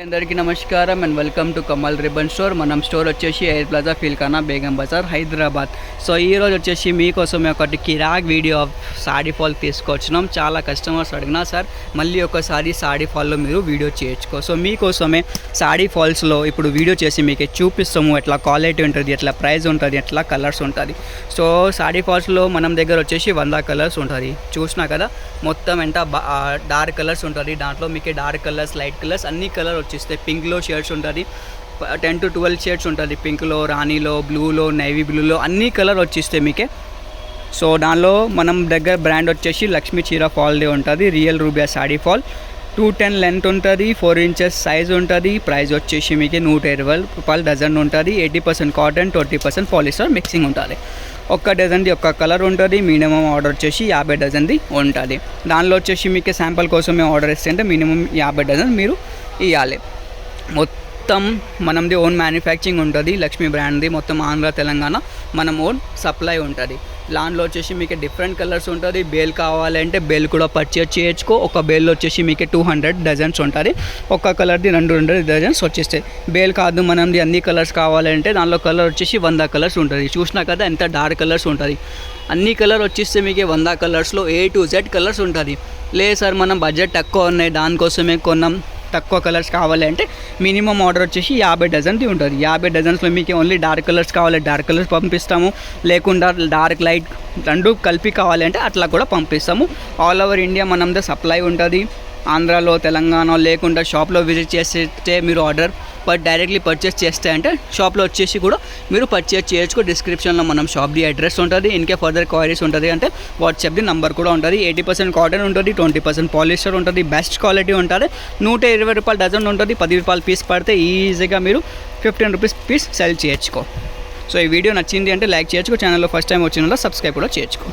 అందరికీ నమస్కారం and welcome to Kamal ribbon store. మనం స్టోర్ వచ్చేసి air plaza Feelkhana Begum Bazaar Hyderabad. So ఈరోజు వచ్చేసి మీకోసమే ఒకటి కిరాక్ వీడియో ఆఫ్ సాడీ ఫాల్ తీసుకొచ్చినాం. చాలా కస్టమర్స్ అడిగినా సార్ మళ్ళీ ఒకసారి సాడీ ఫాల్లో మీరు వీడియో చేయొచ్చుకో. సో మీకోసమే సాడీ ఫాల్స్లో ఇప్పుడు వీడియో చేసి మీకు చూపిస్తాము. ఎట్లా క్వాలిటీ ఉంటుంది, ఎట్లా ప్రైస్ ఉంటుంది, ఎట్లా కలర్స్ ఉంటుంది. సో సాడీ ఫాల్స్లో మనం దగ్గర వచ్చేసి 100 కలర్స్ ఉంటుంది. చూసినా కదా మొత్తం ఎంత డార్క్ కలర్స్ ఉంటుంది. దాంట్లో మీకు డార్క్ కలర్స్, లైట్ కలర్స్ అన్ని కలర్ వచ్చేస్తాయి. పింక్లో షేడ్స్ ఉంటుంది, 10 to 12 షేడ్స్ ఉంటుంది. పింక్లో, రాణిలో, బ్లూలో, నేవీ బ్లూలో అన్ని కలర్ వచ్చేస్తాయి మీకే. సో దానిలో మనం దగ్గర బ్రాండ్ వచ్చేసి లక్ష్మీ చీర ఫాల్ డే ఉంటుంది. రియల్ రూబియా సాడీ ఫాల్ 210 లెంత్ ఉంటుంది, 4 ఇంచెస్ సైజ్ ఉంటుంది. ప్రైస్ వచ్చేసి మీకు 120 రూపాయలు డజన్ ఉంటుంది. 80% కాటన్, 20% పాలిస్టర్ మిక్సింగ్ ఉంటుంది. ఒక్క డజన్ది ఒక్క కలర్ ఉంటుంది. మినిమం ఆర్డర్ వచ్చేసి 50 డజన్ది ఉంటుంది. దానిలో వచ్చేసి మీకు శాంపుల్ కోసమే ఆర్డర్ ఇస్తే మినిమం 50 డజన్ మీరు ఇవ్వాలి. మొత్తం మనది ఓన్ మ్యానుఫ్యాక్చరింగ్ ఉంటుంది. లక్ష్మీ బ్రాండ్ది మొత్తం ఆంధ్ర తెలంగాణ మనం ఓన్ సప్లై ఉంటుంది. దాంట్లో వచ్చేసి మీకు డిఫరెంట్ కలర్స్ ఉంటుంది. బేల్ కావాలంటే బేల్ కూడా పర్చేజ్ చేయొచ్చుకో. ఒక బేల్ వచ్చేసి మీకు 200 డజన్స్ ఉంటుంది. ఒక్క కలర్ది 200 డజన్స్ వచ్చేస్తాయి. బేల్ కాదు మనది అన్ని కలర్స్ కావాలంటే దానిలో కలర్ వచ్చేసి 100 కలర్స్ ఉంటుంది. చూసినా కదా ఎంత డార్క్ కలర్స్ ఉంటుంది. అన్ని కలర్ వచ్చేస్తే మీకు 100 కలర్స్లో A to Z కలర్స్ ఉంటుంది. లేదు సార్ మనం బడ్జెట్ తక్కువ ఉన్నాయి దానికోసమే కొన్నాం, తక్కువ కలర్స్ కావాలంటే మినిమం ఆర్డర్ వచ్చేసి 50 డజన్ది ఉంటుంది. 50 డజన్స్లో మీకు ఓన్లీ డార్క్ కలర్స్ కావాలి, డార్క్ కలర్స్ పంపిస్తాము. లేకుండా డార్క్ లైట్ రెండు కలిపి కావాలంటే అట్లా కూడా పంపిస్తాము. ఆల్ ఓవర్ ఇండియా మనది సప్లై ఉంటుంది. ఆంధ్రాలో, తెలంగాణ లేకుండా షాప్లో విజిట్ చేస్తే మీరు ఆర్డర్ డైరెక్ట్లీ పర్చేస్ చేస్తే అంటే షాప్లో వచ్చేసి కూడా మీరు పర్చేస్ చేయొచ్చు. డిస్క్రిప్షన్లో మనం షాప్ది అడ్రస్ ఉంటుంది. ఇన్కే ఫర్దర్ క్వైరీస్ ఉంటుంది అంటే వాట్సాప్ది నంబర్ కూడా ఉంటుంది. 80% కాటన్ ఉంటుంది, 20% పాలిస్టర్ ఉంటుంది. బెస్ట్ క్వాలిటీ ఉంటుంది. 120 రూపాయలు డజన్ ఉంటుంది. 10 రూపాయలు పీస్ పడితే ఈజీగా మీరు 15 రూపీస్ పీస్ సెల్ చేయొచ్చుకో. సో ఈ వీడియో నచ్చింది అంటే లైక్ చేయొచ్చుకో. ఛానల్లో ఫస్ట్ టైం వచ్చిన సబ్స్క్రైబ్ కూడా చేయొచ్చుకో.